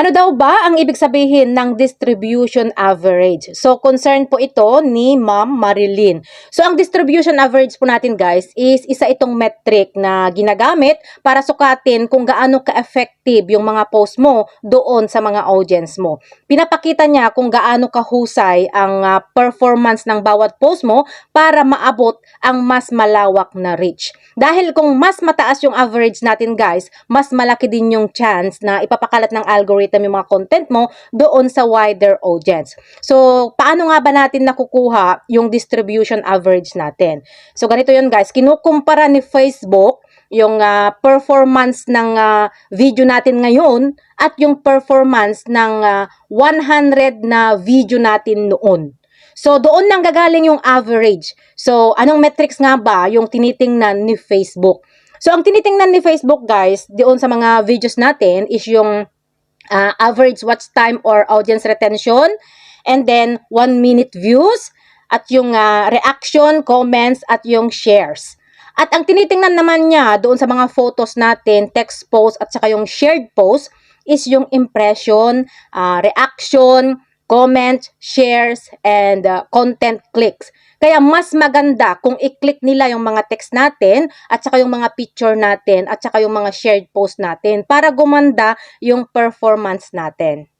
Ano daw ba ang ibig sabihin ng distribution average? So, concern po ito ni Ma'am Marilyn. So, ang distribution average po natin guys is isa itong metric na ginagamit para sukatin kung gaano ka-effective yung mga post mo doon sa mga audience mo. Pinapakita niya kung gaano kahusay ang performance ng bawat post mo para maabot ang mas malawak na reach. Dahil kung mas mataas yung average natin guys, mas malaki din yung chance na ipapakalat ng algorithm yung mga content mo doon sa wider audience. So, paano nga ba natin nakukuha yung distribution average natin? So, ganito yun guys, kinukumpara ni Facebook yung performance ng video natin ngayon at yung performance ng 100 na video natin noon. So, doon nang gagaling yung average. So, anong metrics nga ba yung tinitingnan ni Facebook? So, ang tinitingnan ni Facebook guys, doon sa mga videos natin is yung average watch time or audience retention, and then 1 minute views, at yung reaction, comments, at yung shares. At ang tinitingnan naman niya doon sa mga photos natin, text post, at saka yung shared post is yung impression, reaction, comment, shares, and content clicks. Kaya mas maganda kung i-click nila yung mga text natin at saka yung mga picture natin at saka yung mga shared post natin para gumanda yung performance natin.